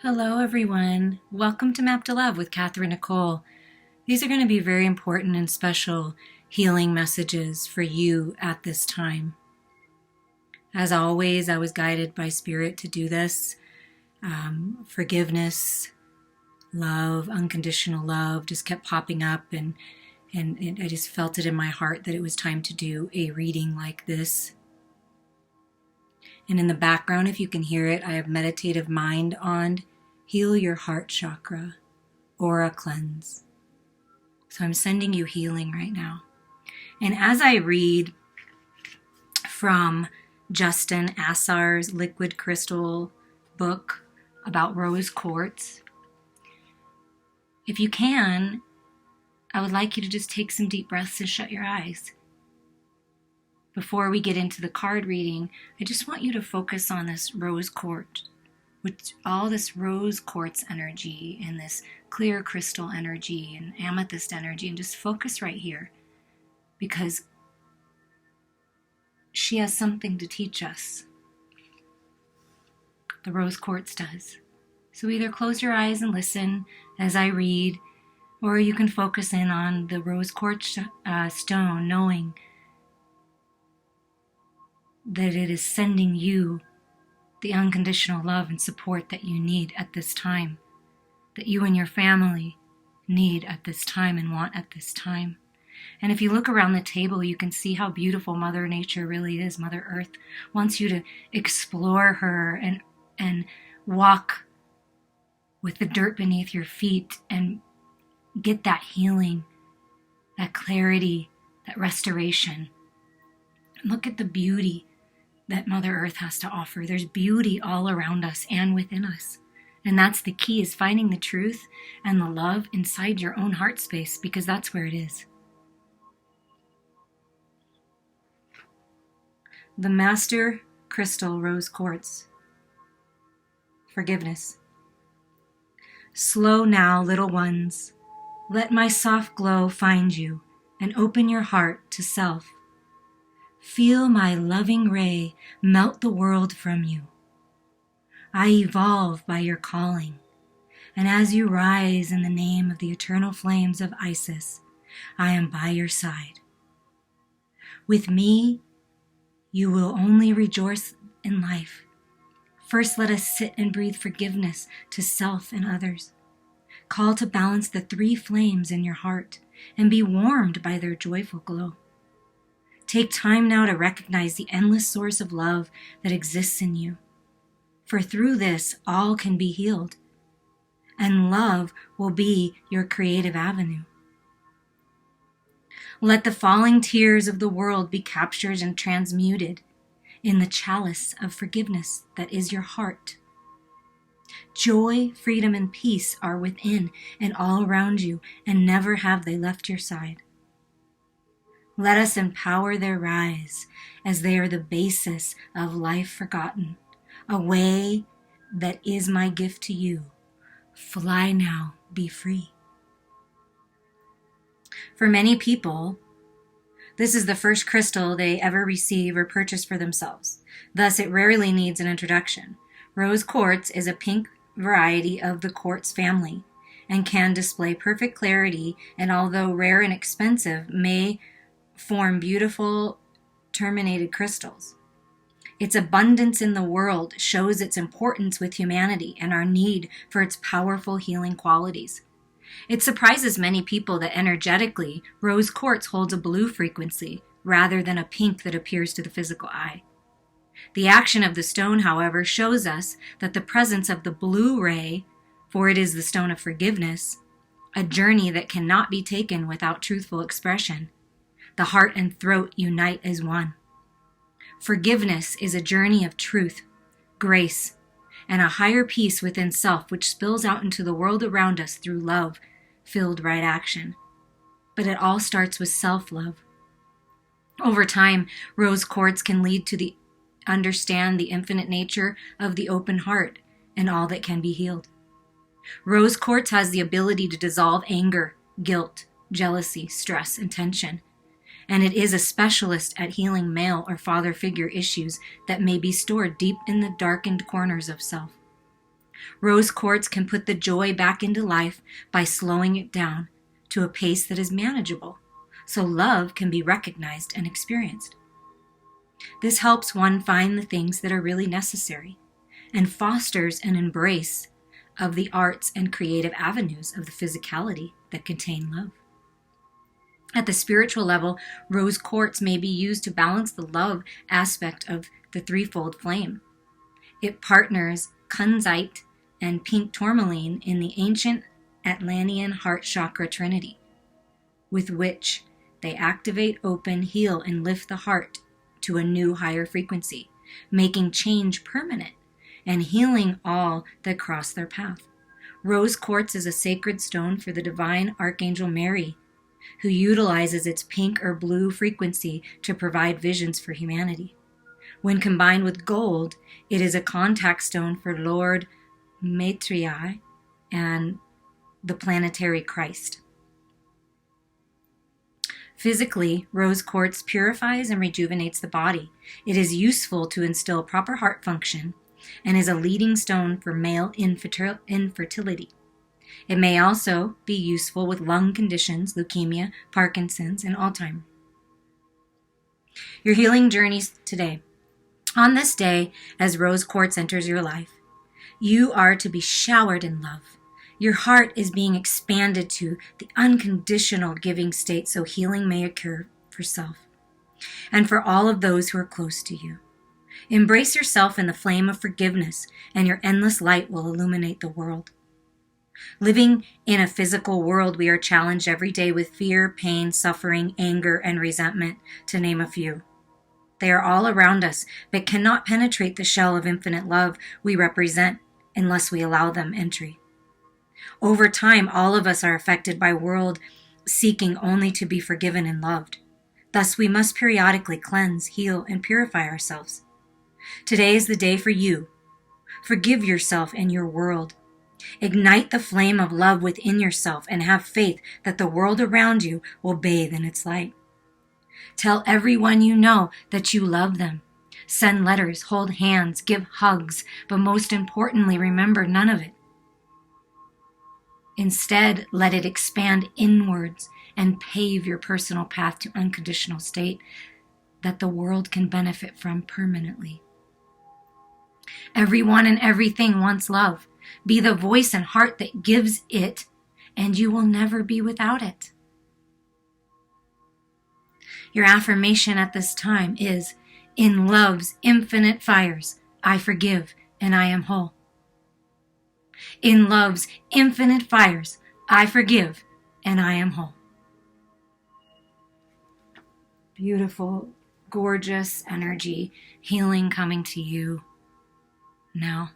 Hello, everyone. Welcome to Map to Love with Katherine Nichole. These are going to be very important and special healing messages for you at this time. As always, I was guided by Spirit to do this. Forgiveness, love, unconditional love just kept popping up, and I just felt it in my heart that it was time to do a reading like this. And in the background, if you can hear it, I have Meditative Mind on. Heal your heart chakra, aura cleanse. So I'm sending you healing right now. And as I read from Justin Assar's Liquid Crystal book about rose quartz, if you can, I would like you to just take some deep breaths and shut your eyes. Before we get into the card reading, I just want you to focus on this rose quartz, with all this rose quartz energy and this clear crystal energy and amethyst energy, and just focus right here, because she has something to teach us. The rose quartz does. So either close your eyes and listen as I read, or you can focus in on the rose quartz stone, knowing that it is sending you the unconditional love and support that you need at this time, that you and your family need at this time and want at this time. And if you look around the table, you can see how beautiful Mother Nature really is. Mother Earth wants you to explore her and walk with the dirt beneath your feet and get that healing, that clarity, that restoration. Look at the beauty that Mother Earth has to offer. There's beauty all around us and within us. And that's the key, is finding the truth and the love inside your own heart space, because that's where it is. The Master Crystal Rose Quartz. Forgiveness. Slow now, little ones. Let my soft glow find you and open your heart to self. Feel my loving ray melt the world from you. I evolve by your calling, and as you rise in the name of the eternal flames of Isis, I am by your side. With me, you will only rejoice in life. First, let us sit and breathe forgiveness to self and others. Call to balance the three flames in your heart and be warmed by their joyful glow. Take time now to recognize the endless source of love that exists in you. For through this, all can be healed, and love will be your creative avenue. Let the falling tears of the world be captured and transmuted in the chalice of forgiveness that is your heart. Joy, freedom, and peace are within and all around you, and never have they left your side. Let us empower their rise, as they are the basis of life forgotten, a way that is my gift to you. Fly now, be free. For many people, this is the first crystal they ever receive or purchase for themselves. Thus, it rarely needs an introduction. Rose quartz is a pink variety of the quartz family and can display perfect clarity, and although rare and expensive, may form beautiful terminated crystals. Its abundance in the world shows its importance with humanity and our need for its powerful healing qualities. It surprises many people that energetically, rose quartz holds a blue frequency rather than a pink that appears to the physical eye. The action of the stone, however, shows us that the presence of the blue ray, for it is the stone of forgiveness, a journey that cannot be taken without truthful expression. The heart and throat unite as one. Forgiveness is a journey of truth, grace, and a higher peace within self, which spills out into the world around us through love-filled right action. But it all starts with self-love. Over time, rose quartz can lead to understand the infinite nature of the open heart and all that can be healed. Rose quartz has the ability to dissolve anger, guilt, jealousy, stress, and tension. And it is a specialist at healing male or father figure issues that may be stored deep in the darkened corners of self. Rose quartz can put the joy back into life by slowing it down to a pace that is manageable, so love can be recognized and experienced. This helps one find the things that are really necessary and fosters an embrace of the arts and creative avenues of the physicality that contain love. At the spiritual level, rose quartz may be used to balance the love aspect of the threefold flame. It partners kunzite and pink tourmaline in the ancient Atlantean heart chakra trinity, with which they activate, open, heal, and lift the heart to a new higher frequency, making change permanent and healing all that cross their path. Rose quartz is a sacred stone for the divine Archangel Mary, who utilizes its pink or blue frequency to provide visions for humanity. When combined with gold, it is a contact stone for Lord Maitreyi and the planetary Christ. Physically, rose quartz purifies and rejuvenates the body. It is useful to instill proper heart function and is a leading stone for male infertility. It may also be useful with lung conditions, leukemia, Parkinson's, and Alzheimer's. Your healing journeys today. On this day, as rose quartz enters your life, you are to be showered in love. Your heart is being expanded to the unconditional giving state so healing may occur for self and for all of those who are close to you. Embrace yourself in the flame of forgiveness, and your endless light will illuminate the world. Living in a physical world, we are challenged every day with fear, pain, suffering, anger, and resentment, to name a few. They are all around us, but cannot penetrate the shell of infinite love we represent unless we allow them entry. Over time, all of us are affected by world seeking only to be forgiven and loved. Thus, we must periodically cleanse, heal, and purify ourselves. Today is the day for you. Forgive yourself and your world. Ignite the flame of love within yourself and have faith that the world around you will bathe in its light. Tell everyone you know that you love them. Send letters, hold hands, give hugs, but most importantly, remember none of it. Instead, let it expand inwards and pave your personal path to unconditional state that the world can benefit from permanently. Everyone and everything wants love. Be the voice and heart that gives it, and you will never be without it. Your affirmation at this time is, in love's infinite fires, I forgive and I am whole. In love's infinite fires, I forgive and I am whole. Beautiful, gorgeous energy, healing coming to you now.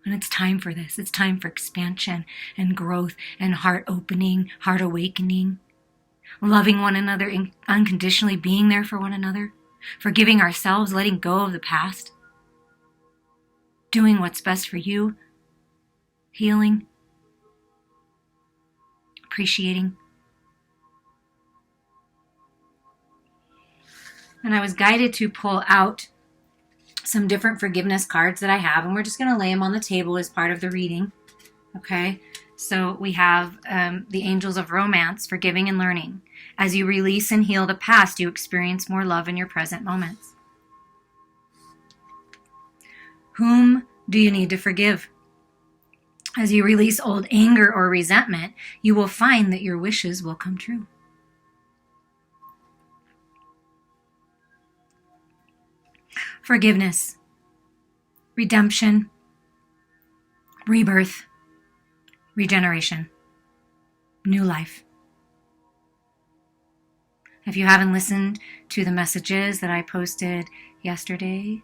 And it's time for this. It's time for expansion and growth and heart opening, heart awakening, loving one another unconditionally, being there for one another, forgiving ourselves, letting go of the past, doing what's best for you, healing, appreciating. And I was guided to pull out some different forgiveness cards that I have, and we're just going to lay them on the table as part of the reading. Okay, so we have the Angels of Romance, forgiving and learning. As you release and heal the past, you experience more love in your present moments. Whom do you need to forgive? As you release old anger or resentment, you will find that your wishes will come true. Forgiveness, redemption, rebirth, regeneration, new life. If you haven't listened to the messages that I posted yesterday,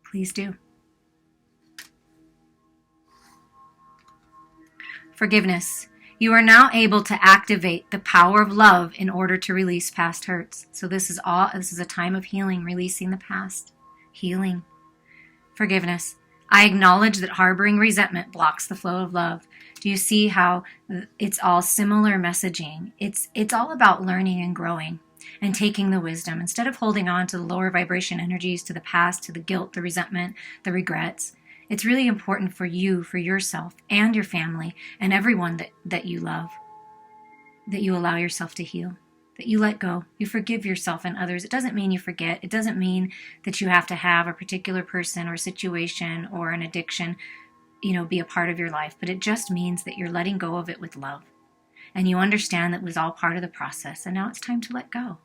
please do. Forgiveness. You are now able to activate the power of love in order to release past hurts. So this is a time of healing, releasing the past, healing. Forgiveness. I acknowledge that harboring resentment blocks the flow of love. Do you see how it's all similar messaging? It's all about learning and growing. and taking the wisdom. Instead of holding on to the lower vibration energies, to the past, to the guilt, the resentment, the regrets, it's really important for you, for yourself and your family and everyone that you love, that you allow yourself to heal, that you let go, you forgive yourself and others. It doesn't mean you forget. It doesn't mean that you have to have a particular person or situation or an addiction, be a part of your life, but it just means that you're letting go of it with love. And you understand that it was all part of the process, and now it's time to let go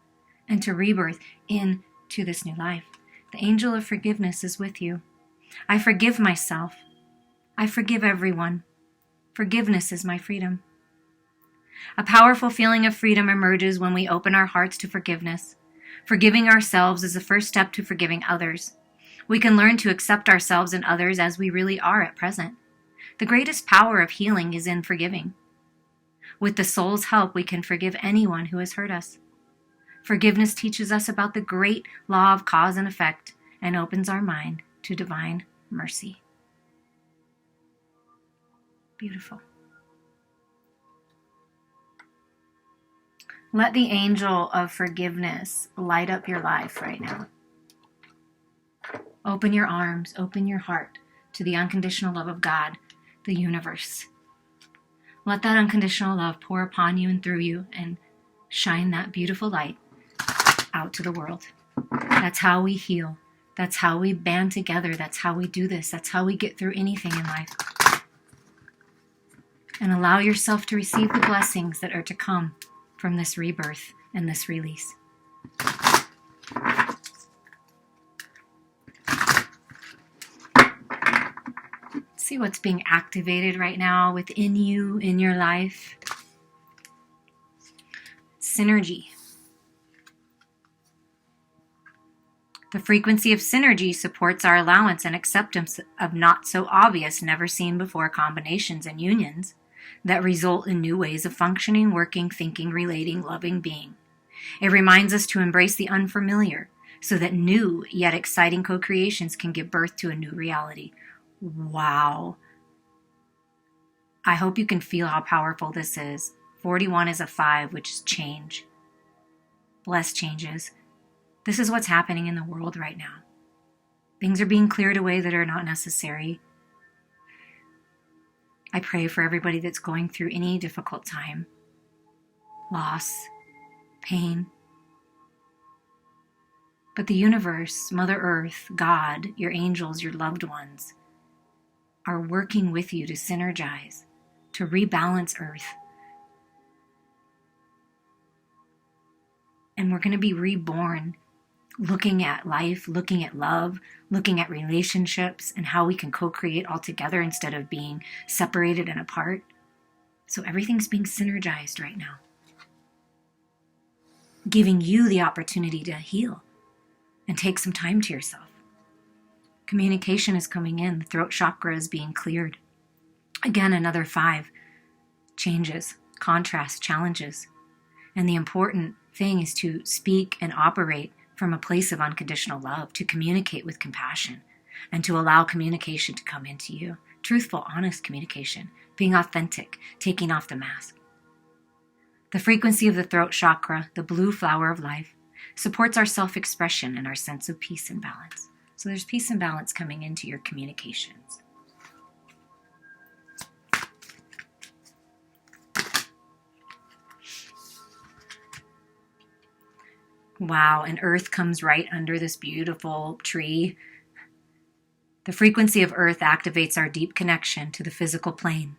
and to rebirth into this new life. The angel of forgiveness is with you. I forgive myself. I forgive everyone. Forgiveness is my freedom. A powerful feeling of freedom emerges when we open our hearts to forgiveness. Forgiving ourselves is the first step to forgiving others. We can learn to accept ourselves and others as we really are at present. The greatest power of healing is in forgiving. With the soul's help, we can forgive anyone who has hurt us. Forgiveness teaches us about the great law of cause and effect and opens our mind to divine mercy. Beautiful. Let the angel of forgiveness light up your life right now. Open your arms, open your heart to the unconditional love of God, the universe. Let that unconditional love pour upon you and through you and shine that beautiful light out to the world. That's how we heal. That's how we band together. That's how we do this. That's how we get through anything in life. And allow yourself to receive the blessings that are to come from this rebirth and this release. See what's being activated right now within you, in your life. Synergy. The frequency of synergy supports our allowance and acceptance of not so obvious, never seen before combinations and unions that result in new ways of functioning, working, thinking, relating, loving, being. It reminds us to embrace the unfamiliar so that new yet exciting co-creations can give birth to a new reality. Wow. I hope you can feel how powerful this is. 41 is a 5, which is change. Bless changes. This is what's happening in the world right now. Things are being cleared away that are not necessary. I pray for everybody that's going through any difficult time, loss, pain. But the universe, Mother Earth, God, your angels, your loved ones, are working with you to synergize, to rebalance Earth. And we're going to be reborn, looking at life, looking at love, looking at relationships, and how we can co-create all together instead of being separated and apart. So everything's being synergized right now, giving you the opportunity to heal and take some time to yourself. Communication is coming in. The throat chakra is being cleared. Again, another 5. Changes, contrast, challenges. And the important thing is to speak and operate from a place of unconditional love, to communicate with compassion, and to allow communication to come into you. Truthful, honest communication, being authentic, taking off the mask. The frequency of the throat chakra, the blue flower of life, supports our self-expression and our sense of peace and balance. So there's peace and balance coming into your communications. Wow, and Earth comes right under this beautiful tree. The frequency of Earth activates our deep connection to the physical plane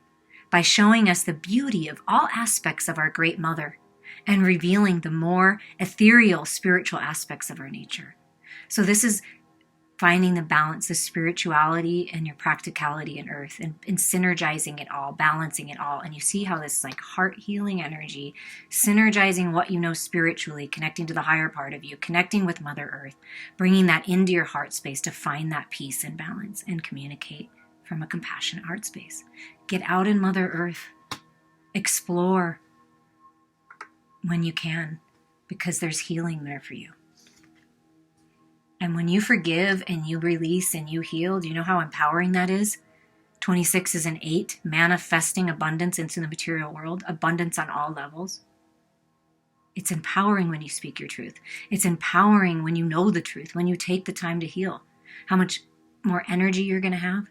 by showing us the beauty of all aspects of our Great Mother and revealing the more ethereal spiritual aspects of our nature. So this is finding the balance, the spirituality and your practicality in Earth, and synergizing it all, balancing it all. And you see how this like heart healing energy, synergizing what you know spiritually, connecting to the higher part of you, connecting with Mother Earth, bringing that into your heart space to find that peace and balance and communicate from a compassionate heart space. Get out in Mother Earth. Explore when you can, because there's healing there for you. And when you forgive and you release and you heal, do you know how empowering that is? 26 is an 8, manifesting abundance into the material world, abundance on all levels. It's empowering when you speak your truth. It's empowering when you know the truth, when you take the time to heal. How much more energy you're going to have.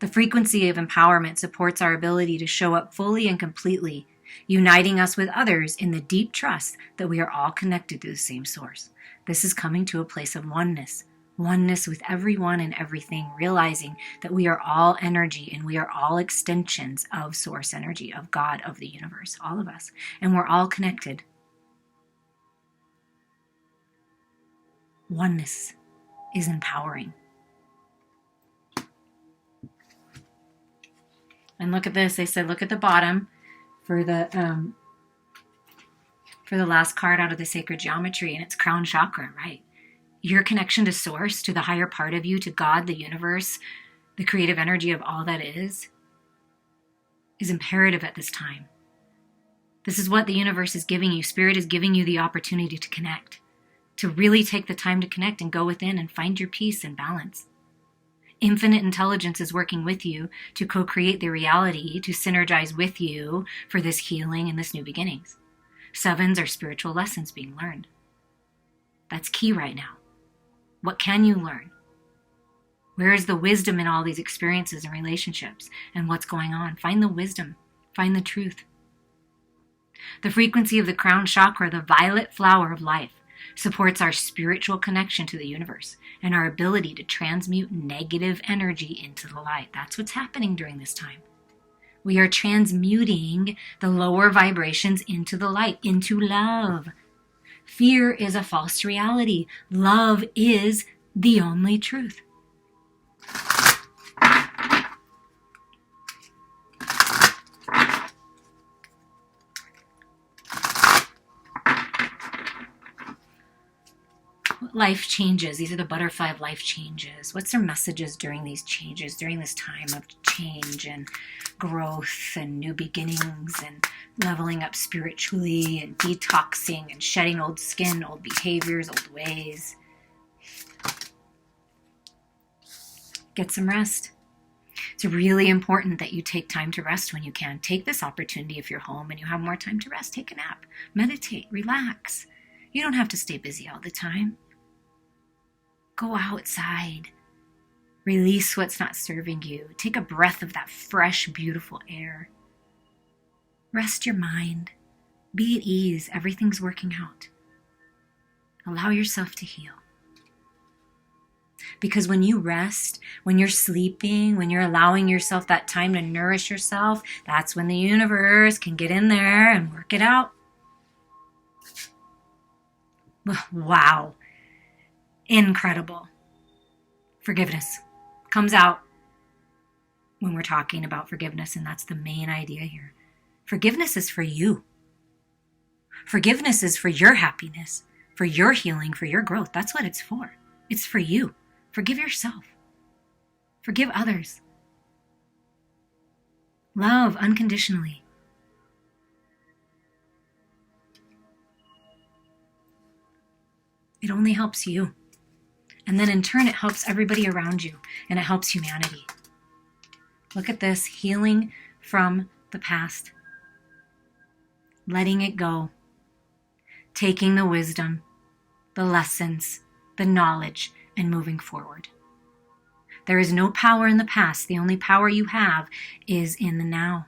The frequency of empowerment supports our ability to show up fully and completely, uniting us with others in the deep trust that we are all connected to the same source. This is coming to a place of oneness. Oneness with everyone and everything, realizing that we are all energy and we are all extensions of source energy, of God, of the universe, all of us. And we're all connected. Oneness is empowering. And look at this. They said, look at the bottom for the last card out of the sacred geometry, and it's crown chakra, right? Your connection to source, to the higher part of you, to God, the universe, the creative energy of all that is imperative at this time. This is what the universe is giving you. Spirit is giving you the opportunity to connect, to really take the time to connect and go within and find your peace and balance. Infinite intelligence is working with you to co-create the reality, to synergize with you for this healing and this new beginnings. Sevens are spiritual lessons being learned. That's key right now. What can you learn? Where is the wisdom in all these experiences and relationships and what's going on? Find the wisdom. Find the truth. The frequency of the crown chakra, the violet flower of life, supports our spiritual connection to the universe and our ability to transmute negative energy into the light. That's what's happening during this time. We are transmuting the lower vibrations into the light, into love. Fear is a false reality. Love is the only truth. Life changes. These are the butterfly of life changes. What's their messages during these changes, during this time of change and growth and new beginnings and leveling up spiritually and detoxing and shedding old skin, old behaviors, old ways? Get some rest. It's really important that you take time to rest when you can. Take this opportunity if you're home and you have more time to rest. Take a nap. Meditate. Relax. You don't have to stay busy all the time. Go outside. Release what's not serving you. Take a breath of that fresh, beautiful air. Rest your mind. Be at ease. Everything's working out. Allow yourself to heal. Because when you rest, when you're sleeping, when you're allowing yourself that time to nourish yourself, that's when the universe can get in there and work it out. Wow. Incredible. Forgiveness comes out when we're talking about forgiveness, and that's the main idea here. Forgiveness is for you. Forgiveness is for your happiness, for your healing, for your growth. That's what it's for. It's for you. Forgive yourself. Forgive others. Love unconditionally. It only helps you. And then in turn, it helps everybody around you, and it helps humanity. Look at this, healing from the past. Letting it go. Taking the wisdom, the lessons, the knowledge, and moving forward. There is no power in the past. The only power you have is in the now.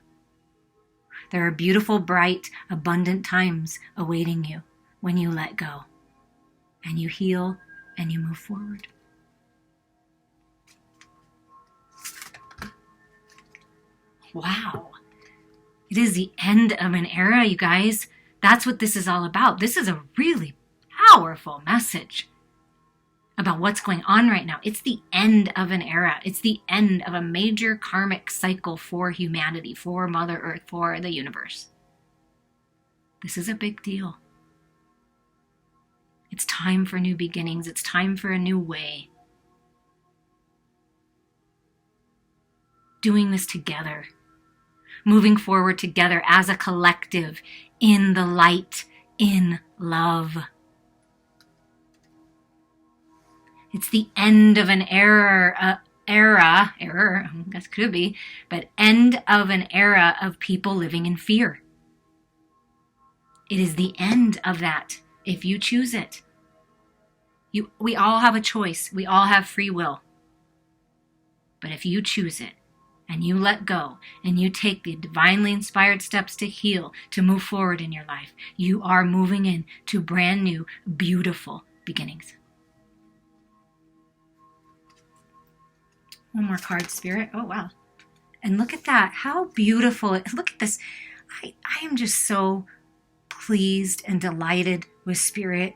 There are beautiful, bright, abundant times awaiting you when you let go and you heal and you move forward. Wow. It is the end of an era, you guys. That's what this is all about. This is a really powerful message about what's going on right now. It's the end of an era. It's the end of a major karmic cycle for humanity, for Mother Earth, for the universe. This is a big deal. It's time for new beginnings. It's time for a new way. Doing this together. Moving forward together as a collective in the light, in love. It's the end of an era, I guess could be, but end of an era of people living in fear. It is the end of that if you choose it. We all have a choice. We all have free will. But if you choose it and you let go and you take the divinely inspired steps to heal, to move forward in your life, you are moving into brand new, beautiful beginnings. One more card, Spirit. Oh, wow. And look at that. How beautiful. Look at this. I am just so pleased and delighted with Spirit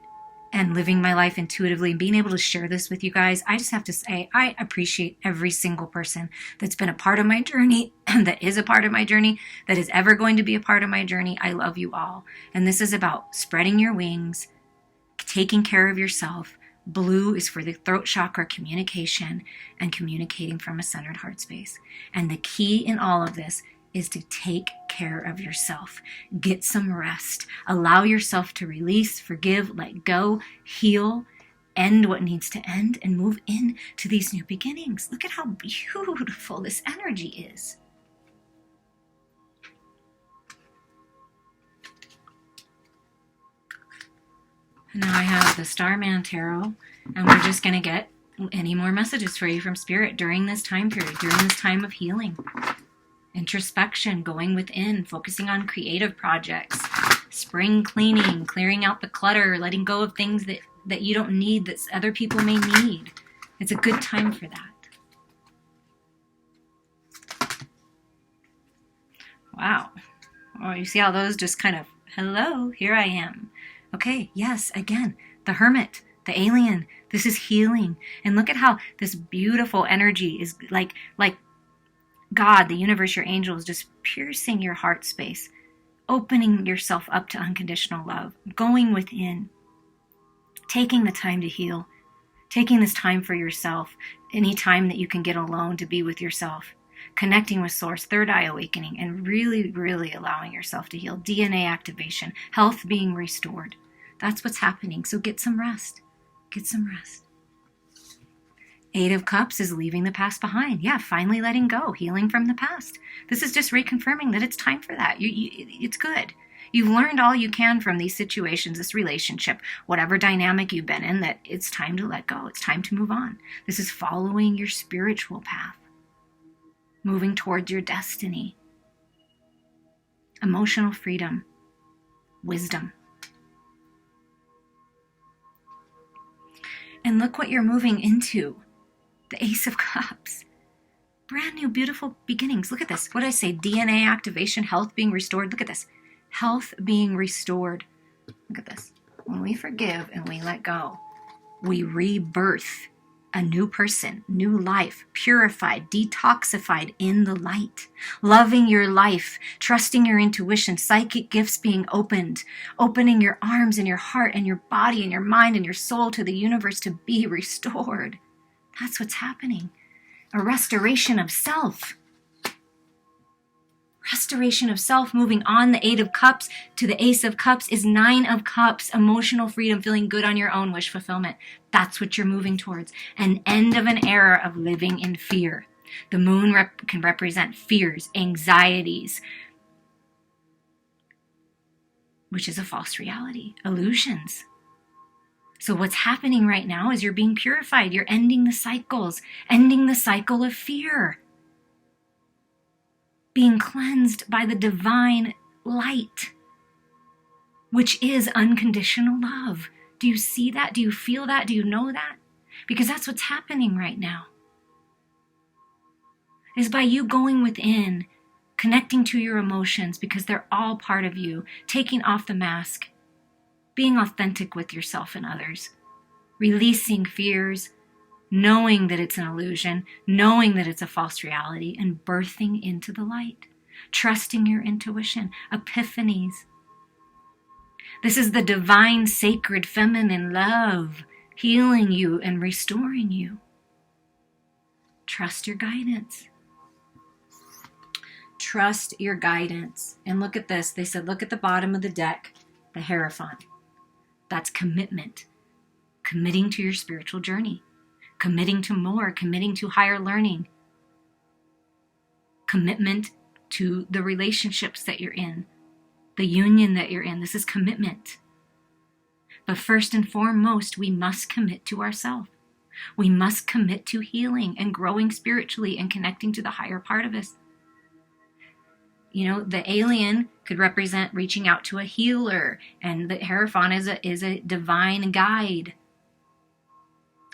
and living my life intuitively and being able to share this with you guys. I just have to say, I appreciate every single person that's been a part of my journey, that is a part of my journey, that is ever going to be a part of my journey. I love you all. And this is about spreading your wings, taking care of yourself. Blue is for the throat chakra, communication, and communicating from a centered heart space. And the key in all of this is to take care of yourself. Get some rest. Allow yourself to release, forgive, let go, heal, end what needs to end, and move into these new beginnings. Look at how beautiful this energy is. Now I have the Starman Tarot, and we're just going to get any more messages for you from Spirit during this time period, during this time of healing. Introspection, going within, focusing on creative projects, spring cleaning, clearing out the clutter, letting go of things that you don't need that other people may need. It's a good time for that. Wow. Oh, you see how those just kind of, hello, here I am. Okay, yes, again, the Hermit, the alien, this is healing. And look at how this beautiful energy is like God, the universe, your angels, just piercing your heart space, opening yourself up to unconditional love, going within, taking the time to heal, taking this time for yourself, any time that you can get alone to be with yourself, connecting with Source, third eye awakening, and really, really allowing yourself to heal. DNA activation, health being restored. That's what's happening. So get some rest. Get some rest. Eight of Cups is leaving the past behind. Yeah, finally letting go, healing from the past. This is just reconfirming that it's time for that. It's good. You've learned all you can from these situations, this relationship, whatever dynamic you've been in, that it's time to let go. It's time to move on. This is following your spiritual path, moving towards your destiny, emotional freedom, wisdom. And look what you're moving into. The Ace of Cups. Brand new, beautiful beginnings. Look at this. What did I say? DNA activation, health being restored. Look at this. Health being restored. Look at this. When we forgive and we let go, we rebirth a new person, new life, purified, detoxified in the light. Loving your life, trusting your intuition, psychic gifts being opened, opening your arms and your heart and your body and your mind and your soul to the universe to be restored. That's what's happening. A restoration of self. Restoration of self, moving on. The Eight of Cups to the Ace of Cups is Nine of Cups. Emotional freedom, feeling good on your own, wish fulfillment. That's what you're moving towards. An end of an era of living in fear. The moon can represent fears, anxieties, which is a false reality, illusions. So what's happening right now is you're being purified. You're ending the cycles, ending the cycle of fear. Being cleansed by the divine light, which is unconditional love. Do you see that? Do you feel that? Do you know that? Because that's what's happening right now. Is by you going within, connecting to your emotions because they're all part of you, taking off the mask, being authentic with yourself and others, releasing fears, knowing that it's an illusion, knowing that it's a false reality, and birthing into the light, trusting your intuition, epiphanies. This is the divine, sacred, feminine love, healing you and restoring you. Trust your guidance. Trust your guidance. And look at this. They said, look at the bottom of the deck, the Hierophant. That's commitment. Committing to your spiritual journey. Committing to more. Committing to higher learning. Commitment to the relationships that you're in. the union that you're in. This is commitment. But first and foremost, we must commit to ourselves. We must commit to healing and growing spiritually and connecting to the higher part of us. You know, the alien could represent reaching out to a healer, and the Hierophant is a divine guide.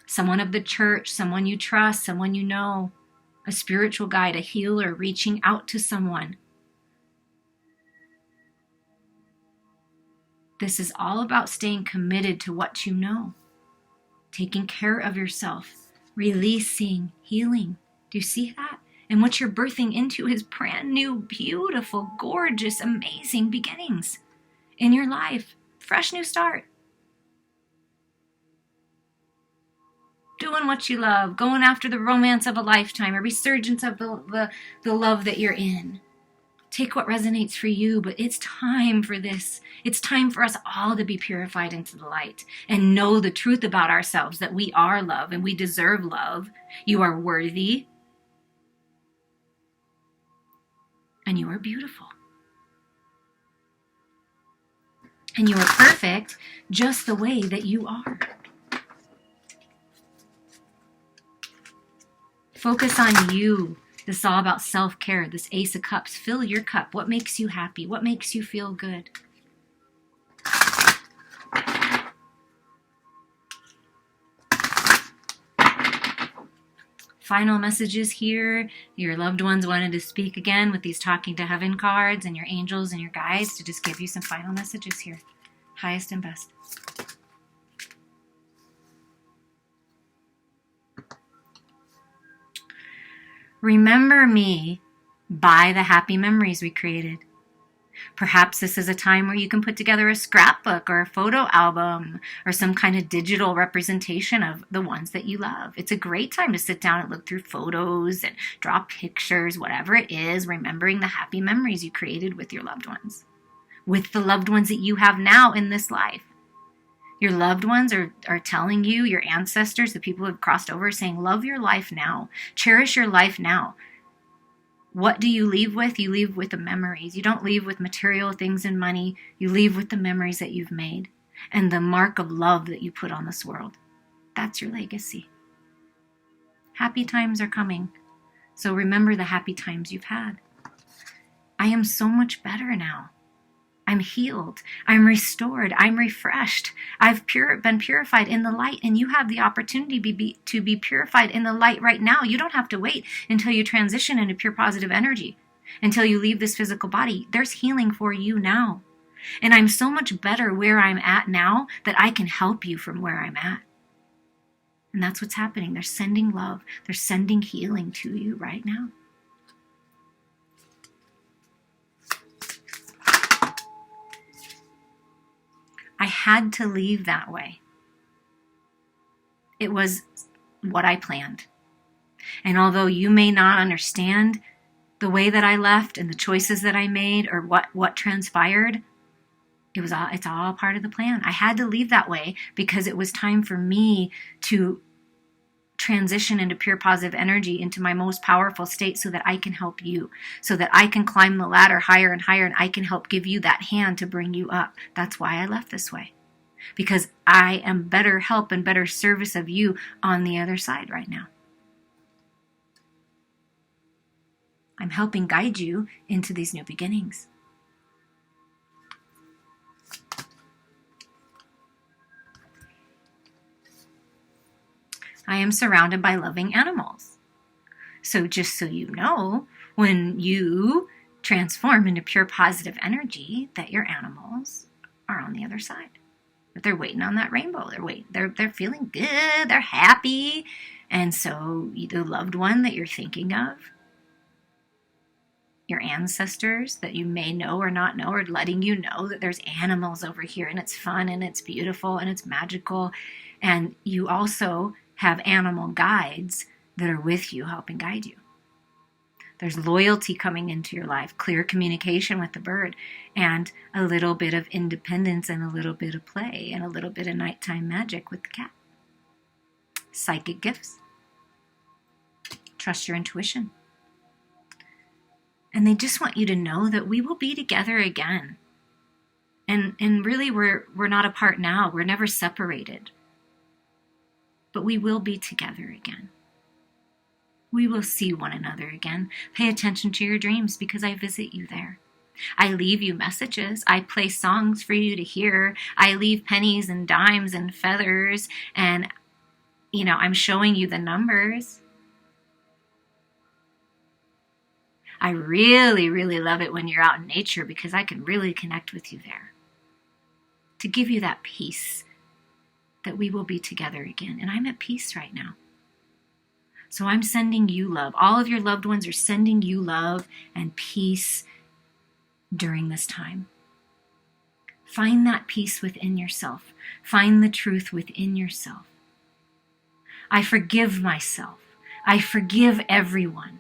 Someone of the church, someone you trust, someone you know, a spiritual guide, a healer, reaching out to someone. This is all about staying committed to what you know, taking care of yourself, releasing, healing. Do you see that? And what you're birthing into is brand new, beautiful, gorgeous, amazing beginnings in your life. Fresh new start. Doing what you love, going after the romance of a lifetime, a resurgence of the love that you're in. Take what resonates for you, but it's time for this. It's time for us all to be purified into the light and know the truth about ourselves, that we are love and we deserve love. You are worthy. And you are beautiful. And you are perfect just the way that you are. Focus on you. This is all about self-care. This Ace of Cups. Fill your cup. What makes you happy? What makes you feel good? Final messages here. Your loved ones wanted to speak again with these talking to heaven cards, and your angels and your guides to just give you some final messages here. Highest and best. Remember me by the happy memories we created. Perhaps this is a time where you can put together a scrapbook or a photo album or some kind of digital representation of the ones that you love. It's a great time to sit down and look through photos and draw pictures, whatever it is, remembering the happy memories you created with your loved ones, with the loved ones that you have now in this life. Your loved ones are telling you, your ancestors, the people who have crossed over, saying, love your life now. Cherish your life now. What do you leave with? You leave with the memories. You don't leave with material things and money. You leave with the memories that you've made and the mark of love that you put on this world. That's your legacy. Happy times are coming. So remember the happy times you've had. I am so much better now. I'm healed. I'm restored. I'm refreshed. I've been purified in the light, and you have the opportunity to be purified in the light right now. You don't have to wait until you transition into pure positive energy, until you leave this physical body. There's healing for you now. And I'm so much better where I'm at now that I can help you from where I'm at. And that's what's happening. They're sending love. They're sending healing to you right now. I had to leave that way. It was what I planned. And although you may not understand the way that I left and the choices that I made or what transpired, it's all part of the plan. I had to leave that way because it was time for me to transition into pure positive energy, into my most powerful state, so that I can help you, so that I can climb the ladder higher and higher, and I can help give you that hand to bring you up. That's why I left this way, because I am better help and better service of you on the other side right now. I'm helping guide you into these new beginnings. I am surrounded by loving animals. So just so you know, when you transform into pure positive energy, that your animals are on the other side. That they're waiting on that rainbow. They're feeling good. They're happy. And so the loved one that you're thinking of, your ancestors that you may know or not know, are letting you know that there's animals over here, and it's fun and it's beautiful and it's magical. And you also have animal guides that are with you, helping guide you. There's loyalty coming into your life, clear communication with the bird, and a little bit of independence and a little bit of play and a little bit of nighttime magic with the cat. Psychic gifts. Trust your intuition. And they just want you to know that we will be together again. And really we're not apart now. We're never separated. But we will be together again. We will see one another again. Pay attention to your dreams because I visit you there. I leave you messages. I play songs for you to hear. I leave pennies and dimes and feathers, and I'm showing you the numbers. I really, really love it when you're out in nature because I can really connect with you there. To give you that peace that we will be together again. And I'm at peace right now. So I'm sending you love. All of your loved ones are sending you love and peace during this time. Find that peace within yourself. Find the truth within yourself. I forgive myself. I forgive everyone.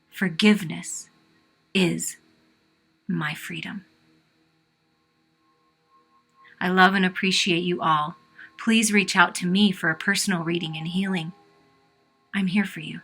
Forgiveness is my freedom. I love and appreciate you all. Please reach out to me for a personal reading and healing. I'm here for you.